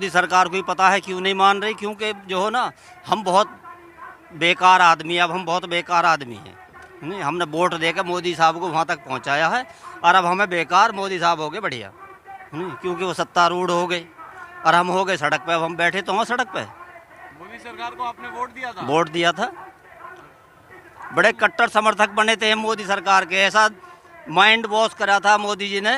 मोदी सरकार को ही पता है क्यों नहीं मान रही, क्योंकि जो है ना हम बहुत बेकार आदमी है, अब हम बहुत बेकार आदमी हैं। नहीं, हमने वोट देकर मोदी साहब को वहाँ तक पहुँचाया है और अब हमें बेकार मोदी साहब हो गए बढ़िया, क्योंकि वो सत्तारूढ़ हो गए और हम हो गए सड़क पे। अब हम बैठे तो हैं सड़क पे। मोदी सरकार को आपने वोट दिया था? वोट दिया था, बड़े कट्टर समर्थक बने थे मोदी सरकार के। ऐसा माइंड वॉश करा था मोदी जी ने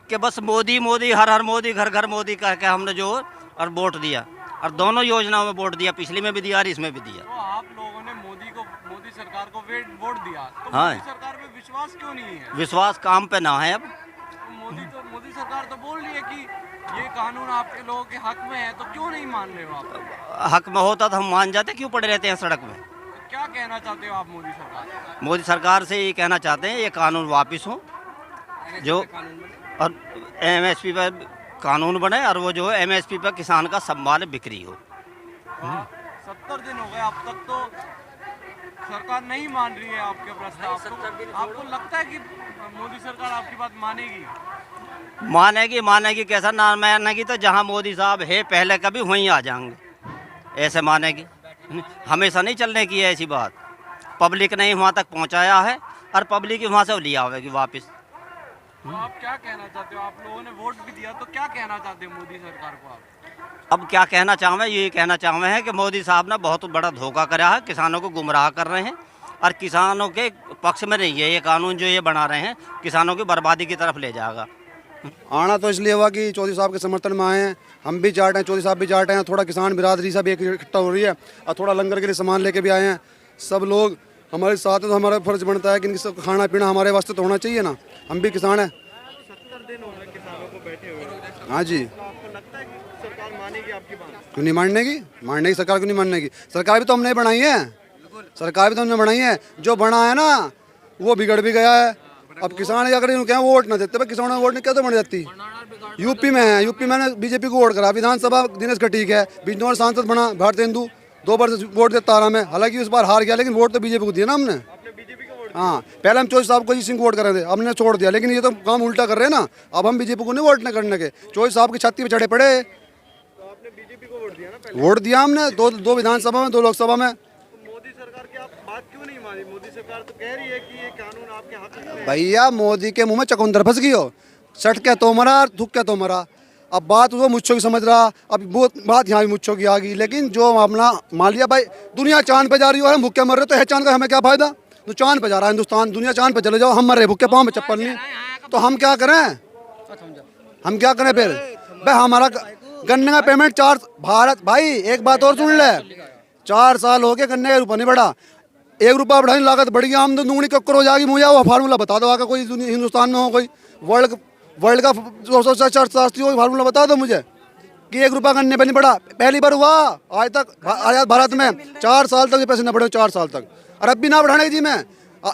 कि बस मोदी मोदी, हर हर मोदी, घर घर मोदी कह के हमने जो और वोट दिया, और दोनों योजनाओं में वोट दिया, पिछली में भी दिया और इसमें भी दिया। तो आप लोगों ने मोदी सरकार को वोट दिया, तो हाँ। मोदी सरकार पे विश्वास क्यों नहीं है? विश्वास काम पे ना है अब। तो मोदी सरकार तो बोल रही है कि ये कानून आपके लोगों के हक में है, तो क्यों नहीं मान रहे हो आप? हक में होता तो हम मान जाते, क्यों पड़े रहते हैं सड़क में? तो क्या कहना चाहते हो आप मोदी सरकार से? मोदी सरकार से ये कहना चाहते हैं ये कानून वापस हो, जो और एमएसपी पर कानून बने, और वो जो है एमएसपी पर किसान का सम्मान बिक्री हो। 70 दिन हो गए, अब तक तो सरकार नहीं मान रही है आपके प्रस्ताव। आपको लगता है कि मोदी सरकार आपकी बात मानेगी? मानेगी कैसा ना मानेगी? तो जहाँ मोदी साहब है पहले कभी वहीं आ जाएंगे, ऐसे मानेगी। हमेशा नहीं चलने की है ऐसी बात। पब्लिक ने वहाँ तक पहुँचाया है और पब्लिक ही वहाँ से लिया आवेगी वापस। तो आप क्या कहना चाहते हो? आप लोगों ने वोट भी दिया, तो क्या कहना चाहते हो मोदी सरकार को आप? अब क्या कहना चाहूँ, ये कहना चाहूँ है कि मोदी साहब ने बहुत बड़ा धोखा करा है, किसानों को गुमराह कर रहे हैं और किसानों के पक्ष में नहीं है। ये कानून जो ये बना रहे हैं किसानों की बर्बादी की तरफ ले जाएगा। आना तो इसलिए हुआ कि चौधरी साहब के समर्थन में आए हैं, हम भी जाट हैं, चौधरी साहब भी जाट हैं, थोड़ा किसान बिरादरी सब एक इकट्ठा हो रही है और थोड़ा लंगर के लिए सामान लेके भी आए हैं। सब लोग हमारे साथ हैं, तो हमारा फर्ज बनता है कि इनकी सब खाना पीना हमारे वास्ते तो होना चाहिए ना। हम भी किसान हैं। 70 दिन हो गए किसानों को बैठे हुए। हाँ जी। तो आपको लगता है कि सरकार मानेगी आपकी बात? क्यों नहीं मानने की सरकार क्यों नहीं मानने की? सरकार भी तो हमने बनाई है, सरकार भी तो हमने बनाई है। जो बना है ना वो बिगड़ भी गया है। अब किसान अगर इनको वोट ना देते, किसानों ने वोट नहीं कैसे बन जाती? यूपी में है, यूपी में बीजेपी को वोट करा, विधानसभा दिनेश कटीक है, बिजनौर सांसद बना भारत हिंदू, 2 बार से वोट देता रहा मैं, हालांकि इस बार हार गया, लेकिन वोट तो बीजेपी को दिया ना हमने। हाँ, पहले हम चौधरी साहब को सिंह को वोट कर रहे थे, हमने छोड़ दिया, लेकिन ये तो काम उल्टा कर रहे हैं ना। अब हम बीजेपी को नहीं वोट नहीं करने के, चौधरी साहब की छाती पे चढ़े पड़े। तो आपने बीजेपी को वोट दिया ना पहले? वोट दिया हमने, दो विधानसभा में, 2 लोकसभा में। तो मोदी सरकार की आप बात क्यों नहीं मानी? मोदी सरकार तो कह रही है कि ये कानून आपके हक में है। भैया मोदी के मुंह में चकुंदर फंस गई हो, सट के तो मरा, थूक के तो मरा। अब बात वो मुझको की समझ रहा, अब वो बात यहाँ भी मुझको की आ गई। लेकिन जो मामला मान लिया भाई, दुनिया चांद पे जा रही हो, हम भूखे मर रहे, तो है चांद का हमें क्या फायदा? तो चांद पे जा रहा है हिंदुस्तान, दुनिया चांद पे चले जाओ, हम मर रहे भूखे, पाँव में चप्पल नहीं, तो हम क्या करें? हम क्या करें फिर? भाई हमारा गन्ने का पेमेंट 4 भारत, भाई एक बात और सुन ले, 4 साल हो गए गन्ने का रुपया नहीं बढ़ा। 1 रुपया बढ़ाने लागत बढ़ गया, आमदनी दुगनी कक्कर हो जाएगी। मुझे वो फार्मूला बता दो, आगे कोई हिंदुस्तान में हो, कोई वर्ल्ड का अर्थशास्त्री हो, फार्मूला बता दो मुझे कि 1 रुपया गन्ने पे नहीं बढ़ा। पहली बार हुआ आज तक आजाद भारत में, 4 साल तक ये पैसे न बढ़े, 4 साल तक, और अब भी ना बढ़ाने जी में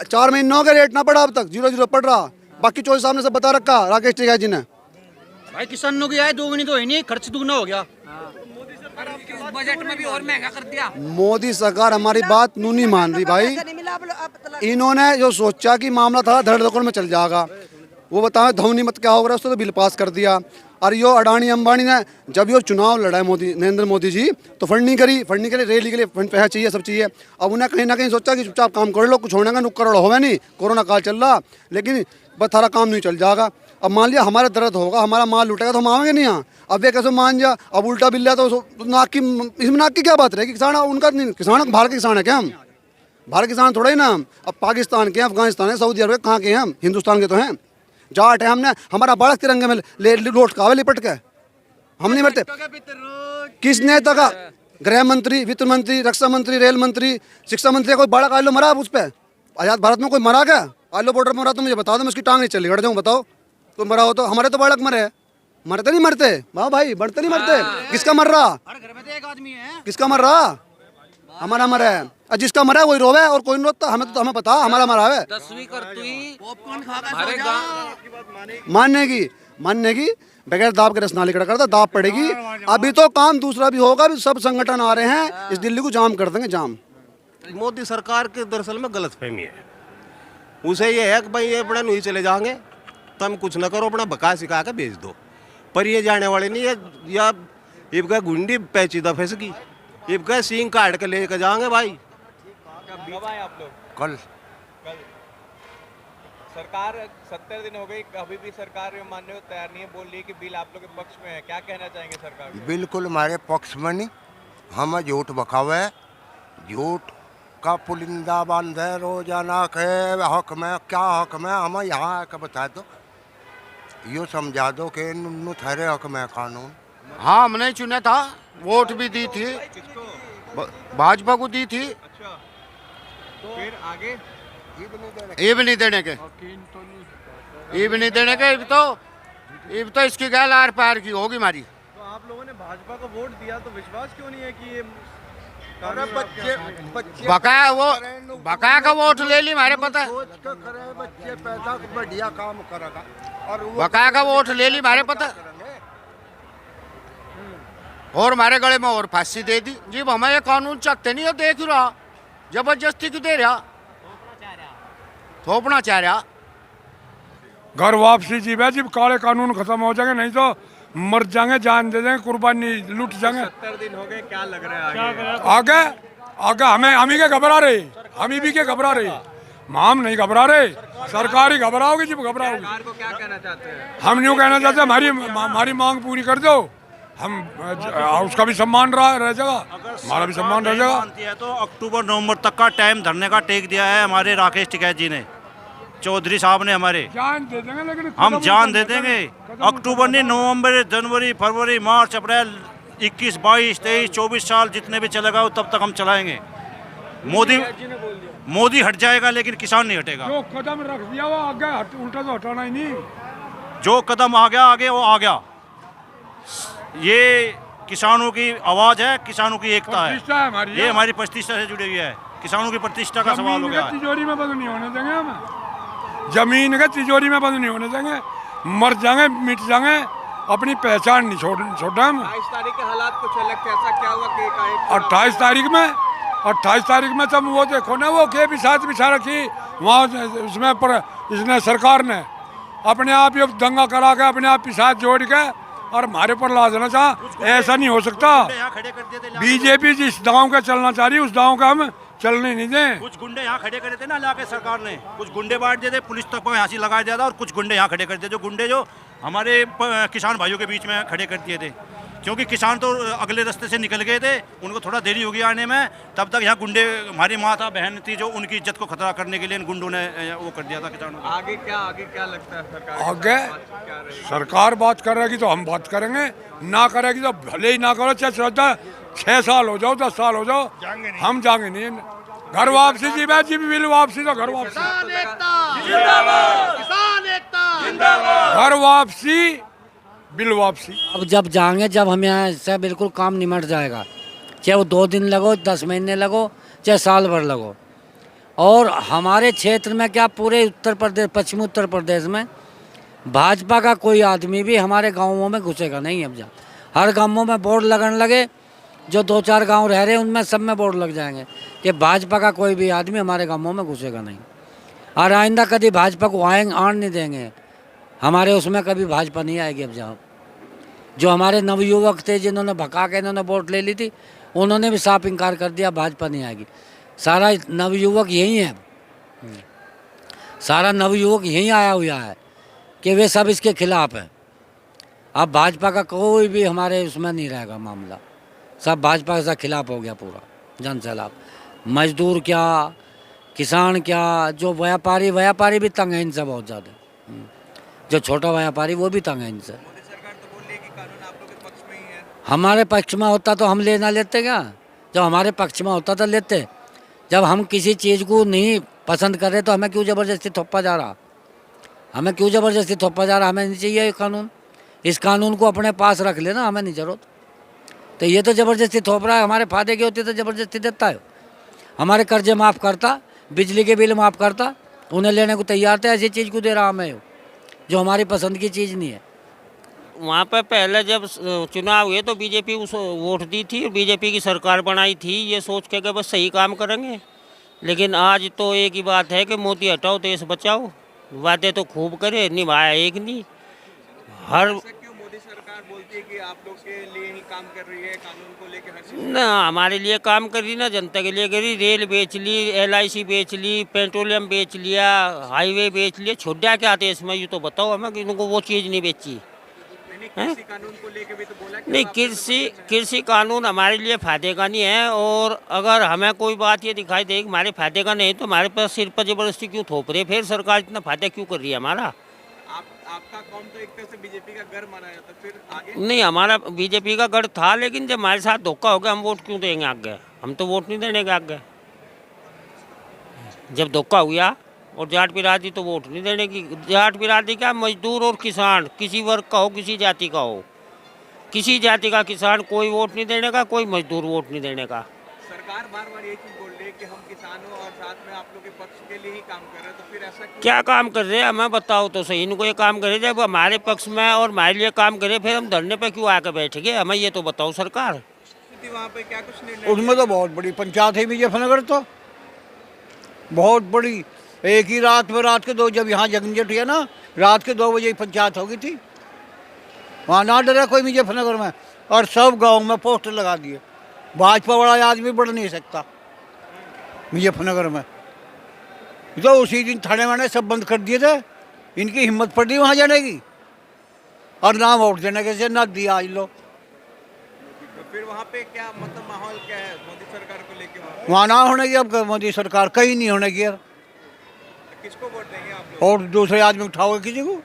4 महीनों के रेट ना बढ़ा, अब तक 0-0 पड़ रहा। बाकी चौधरी साहब ने सब बता रखा, राकेश टिकैत जी ने। भाई किसानों की आय दोगुनी तो है नहीं, खर्च दुगना हो गया। बजट में भी और महंगा कर दिया। मोदी सरकार हमारी बात नू नहीं मान रही भाई। इन्होंने जो सोचा कि मामला था धड़ धड़ में चल जाएगा, वो बताओ धौनी मत क्या हो रहा है, उसको तो बिल पास कर दिया। और यो अडानी अंबानी ने जब यो चुनाव लड़ा मोदी नरेंद्र मोदी जी, तो फंडिंग के लिए रैली के लिए फंड पैसा चाहिए, सब चाहिए। अब उन्हें कहीं ना कहीं सोचा कि चुपचाप काम कर लो, कुछ होने का नुक्कड़ होगा नहीं, कोरोना काल चल रहा, लेकिन बस सारा काम नहीं चल जाएगा। अब मान लिया हमारा दर्द होगा, हमारा माल लुटेगा, तो हम आएंगे नहीं यहाँ। अब ये कैसे मान जा, अब उल्टा बिल लिया तो नाक की, इसमें नाक की क्या बात रहेगी? किसान उनका नहीं, किसान भारत के किसान है क्या? हम भारत के किसान थोड़ा ही ना हम। अब पाकिस्तान के, अफगानिस्तान है, सऊदी अरब कहाँ के हैं हम? हिंदुस्तान के तो हैं। जाट है, हमने हमारा बालक तिरंगे में लोट कावे लिपट के, हम नहीं मरते। किस नेता का? गृह मंत्री, वित्त मंत्री, रक्षा मंत्री, रेल मंत्री, शिक्षा मंत्री, कोई बड़ा आलो मरा उस पर? आजाद भारत में कोई मरा क्या? आलो बॉर्डर में मरा तो मुझे बता दो, मैं उसकी टांग नहीं चली, हट जाऊँ, बताओ कोई मरा हो तो। हमारे तो बालक मरे, मरते नहीं मरते, वाह भाई, बढ़ते नहीं मरते। किसका मर रहा? एक आदमी है, किसका मर रहा? हमारा मरा है, और जिसका मरा है वही रोवे, और कोई नहीं रोता। हमें तो हमें पता हमारा मरा है। 10वीं करती मानने की बगैर दाब के रस ना लिकड़ा करता, दाब पड़ेगी। अभी तो काम दूसरा भी होगा, अभी सब संगठन आ रहे हैं, इस दिल्ली को जाम कर देंगे, जाम। मोदी सरकार के दरअसल में गलतफहमी है, उसे ये है कि भाई ये अपना नहीं चले जाएंगे, तुम कुछ ना करो, अपना बका सिखा के भेज दो। पर ये जाने वाले नहीं है, या इब का गुंडी पैचीदा फंस गई, इब का सींग काट के लेकर जाएंगे भाई। कब आए आप लोग? कल कल। सरकार 70 दिन हो गई, अभी भी सरकार मानने को तैयार नहीं है, बोल रही है कि बिल आप लोग के पक्ष में है। क्या कहना चाहेंगे सरकार को? बिल्कुल हमारे पक्ष में नहीं, हम झूठ बखावे है, झूठ का पुलिंदा बांधे रोजाना के हक में। क्या हक में? हम यहाँ आकर बता दो, यो समझा दो कि नुन्नू ठहरे हक में कानून। हाँ, हमने चुना था, वोट भी दी थी, भाजपा को दी थी। अच्छा, तो फिर आगे ये भी नहीं देने के, ये भी नहीं देने के। इब तो इसकी गैल आर पार की होगी हमारी। तो आप लोगों ने भाजपा को वोट दिया तो विश्वास क्यों नहीं है कि ये बकाया का वोट ले ली हमारे पता, सोच के करे बच्चे पैदा बढ़िया काम करेगा और वो बकाया का वोट ले ली हमारे पता, और हमारे गले में और फांसी दे दी। जी हमें ये कानून चकते नहीं, देख ही रहा, जबरदस्ती क्यों दे रहा, थोपना चाह रहा। घर वापसी जी भाई, जब काले कानून खत्म हो जाएंगे, नहीं तो मर जाएंगे, जान दे देंगे, कुर्बानी लूट जाएंगे। 70 दिन हो गए, क्या लग रहा है आगे? आगे हम ही के घबरा रहे, हम ही भी के घबरा रहे, हम नहीं घबरा रहे, सरकार ही घबराओगी जब घबराओगी। सरकार को क्या कहना चाहते हैं? हम यूँ कहना चाहते हैं हमारी मांग पूरी कर दो, हम उसका भी सम्मान रह जाएगा, हमारा भी सम्मान रह जाएगा। तो अक्टूबर नवंबर तक का टाइम धरने का टेक दिया है हमारे राकेश टिकैत जी ने, चौधरी साहब ने हमारे। जान दे देंगे, लेकिन हम जान दे देंगे। अक्टूबर नहीं, नवंबर, जनवरी, फरवरी, मार्च, अप्रैल, 21, 22, 23, 24 साल जितने भी चलेगा तब तक हम चलाएंगे। मोदी हट जाएगा लेकिन किसान नहीं हटेगा। जो कदम रख दिया वो आगे उल्टा तो हटाना ही नहीं। जो कदम आ गया आगे वो आ गया। ये किसानों की आवाज है, किसानों की एकता है, ये हमारी प्रतिष्ठा से जुड़ी हुई है, किसानों की प्रतिष्ठा का सवाल हो गया है। तिजोरी में बंद नहीं होने देंगे हम, जमीन के तिजोरी में बंद नहीं होने देंगे, मर जाएंगे, मिट जाएंगे, अपनी पहचान नहीं छोड़ा हम। 28 तारीख के हालात कुछ अलग थे, ऐसा क्या हुआ कि 28 तारीख में तब वो देखो ना, वो के भी साथ बिछा रखी वहाँ उसमें, पर इसने सरकार ने अपने आप ये दंगा करा के अपने आप साथ जोड़ के और हमारे पर ला देना चाह, ऐसा नहीं हो सकता। बीजेपी जिस दांव का चलना चाह रही है उस दांव का हम चलने नहीं दें। कुछ गुंडे यहाँ खड़े करे थे ना लाके सरकार ने, कुछ गुंडे बांट दिए थे, पुलिस तक को यहाँ से लगा दिया था, और कुछ गुंडे यहाँ खड़े कर दिए, जो गुंडे जो हमारे किसान भाइयों के बीच में खड़े कर दिए थे, क्योंकि किसान तो अगले रास्ते से निकल गए थे, उनको थोड़ा देरी हो गई आने में, तब तक यहाँ गुंडे, हमारी माता बहन थी जो उनकी इज्जत को खतरा करने के लिए इन गुंडों ने वो कर दिया था किसानों को। आगे क्या लगता है सरकार? आगे सरकार बात करेगी तो हम बात करेंगे, ना करेगी तो भले ही ना करो, चाहे 6 साल हो जाओ, 10 साल हो जाओ, हम जाएंगे नहीं। घर वापसी जी भाई, जी बिल वापसी तो घर वापसी, घर वापसी, बिल वापसी। अब जब जाएंगे, जब हम यहाँ से बिल्कुल काम निमट जाएगा, चाहे वो 2 दिन लगो, 10 महीने लगो, चाहे साल भर लगो। और हमारे क्षेत्र में क्या, पूरे उत्तर प्रदेश, पश्चिमी उत्तर प्रदेश में भाजपा का कोई आदमी भी हमारे गाँवों में घुसेगा नहीं। अब जहाँ हर गाँवों में बोर्ड लगने लगे, जो 2-4 गांव रह रहे हैं उनमें सब में बोर्ड लग जाएंगे कि भाजपा का कोई भी आदमी हमारे गाँवों में घुसेगा नहीं, और आइंदा कभी भाजपा को आन नहीं देंगे, हमारे उसमें कभी भाजपा नहीं आएगी। अब जहाँ जो हमारे नवयुवक थे जिन्होंने भगा के इन्होंने वोट ले ली थी, उन्होंने भी साफ इनकार कर दिया, भाजपा नहीं आएगी। सारा नवयुवक यही है, सारा नवयुवक यही आया हुआ है कि वे सब इसके खिलाफ है। अब भाजपा का कोई भी हमारे उसमें नहीं रहेगा मामला, सब भाजपा के साथ खिलाफ हो गया पूरा, जन सैलाब। मजदूर क्या, किसान क्या, जो व्यापारी भी तंग है इनसे बहुत ज़्यादा, जो छोटा व्यापारी वो भी तंग है इनसे। मोदी सरकार तो बोल रही है कि कानून आप लोगों के पक्ष में ही है। हमारे पक्ष में होता तो हम लेना लेते क्या? जब हमारे पक्ष में होता तो लेते। जब हम किसी चीज़ को नहीं पसंद कर रहे तो हमें क्यों ज़बरदस्ती थोपा जा रहा, हमें क्यों ज़बरदस्ती थोपा जा रहा? हमें नहीं चाहिए ये कानून, इस कानून को अपने पास रख लेना, हमें नहीं जरूरत। तो ये तो ज़बरदस्ती थोप रहा है, हमारे फायदे की होती तो ज़बरदस्ती देता है। हमारे कर्जे माफ़ करता, बिजली के बिल माफ़ करता, उन्हें लेने को तैयार थे, ऐसी चीज़ को दे रहा हमें जो हमारी पसंद की चीज़ नहीं है। वहाँ पर पहले जब चुनाव हुए तो बीजेपी उस वोट दी थी, बीजेपी की सरकार बनाई थी ये सोच के कि बस सही काम करेंगे। लेकिन आज तो एक ही बात है कि मोदी हटाओ देश बचाओ, वादे तो खूब करे, निभाया एक नहीं। हर क्यों मोदी सरकार बोलती लगती है कि आप लोग के लिए ही काम कर रही है, कानून को लेकर हर चीज? ना हमारे लिए काम कर रही ना, जनता के लिए कर रही। रेल बेच ली, LIC बेच ली, पेट्रोलियम बेच लिया, हाईवे बेच लिया, छोड़ा क्या आते इसमें? ये तो बताओ हमें कि इनको वो चीज़ नहीं बेची। कृषि कानून को लेकर भी तो बोला कि नहीं, अब आपके कृषि कानून हमारे लिए फ़ायदे का नहीं है। और अगर हमें कोई बात ये दिखाई दे कि हमारे फ़ायदे का नहीं, तो हमारे पास सिर पर ज़बरदस्ती क्यों थोप रही है? फिर सरकार इतना फ़ायदा क्यों कर रही है हमारा? आपका कौम तो एक तरह से बीजेपी का गढ़ माना जाता, फिर आगे नहीं, हमारा बीजेपी का गढ़ था, लेकिन जब हमारे साथ धोखा हो गया, हम वोट क्यों देंगे आगे? हम तो वोट नहीं देने के आगे। जब धोखा हुआ और जाट बिरादरी, तो वोट नहीं देने की। जाट बिरादरी क्या, मजदूर और किसान, किसी वर्ग का हो, किसी जाति का हो, किसी जाति का किसान कोई वोट नहीं देने का, कोई मजदूर वोट नहीं देने का। सरकार बार बार ये चीज बोल रही है कि हम किसानों और साथ में आप लोग के पक्ष के लिए ही काम कर रहे हैं, तो फिर ऐसा क्यों? क्या काम कर रहे हैं हमें बताओ तो सही। इनको ये काम करे, जब हमारे पक्ष में और हमारे लिए काम करे, फिर हम धरने पे क्यों आकर बैठेंगे? हमें ये तो बताओ सरकार। वहाँ पे क्या कुछ निर्णय? उसमें तो बहुत बड़ी पंचायत है मुजफ्फरनगर, तो बहुत बड़ी। एक ही रात में, रात के 2, जब यहाँ जगनजट है ना, रात के 2 बजे ही पंचायत हो गई थी। वहाँ ना डरा कोई मुजफ्फरनगर में, और सब गांव में पोस्टर लगा दिए। भाजपा वाला आदमी बढ़ नहीं सकता मुजफ्फरनगर में। तो उसी दिन थाने वाने सब बंद कर दिए थे। इनकी हिम्मत पड़ी वहाँ जाने की, और ना वोट देने के से ना दिया आज लोग। तो फिर वहाँ पे क्या मतलब माहौल क्या है मोदी सरकार को लेके? वहाँ ना होने की अब मोदी सरकार, कहीं नहीं होने की। किसको वोट देंगे आप लोग? और दूसरे आदमी उठाओगे किसी को?